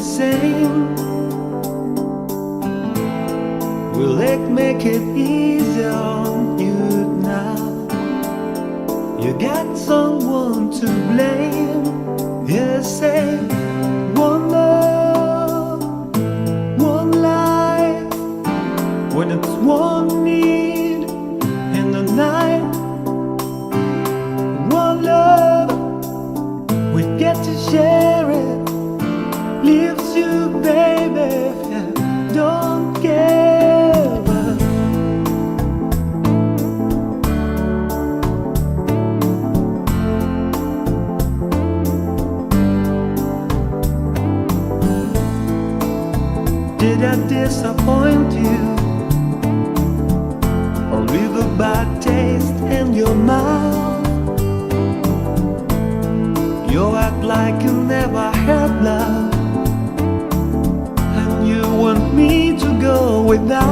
the same. Will it make it easier on you now? You got someone to blame. You say one love, one life, when it's one need in the night. One love, we get to share it. Leaves you, baby, if you don't give up. Did I disappoint you, or leave a bad taste in your mouth? You act like you never had love, and you want me to go without.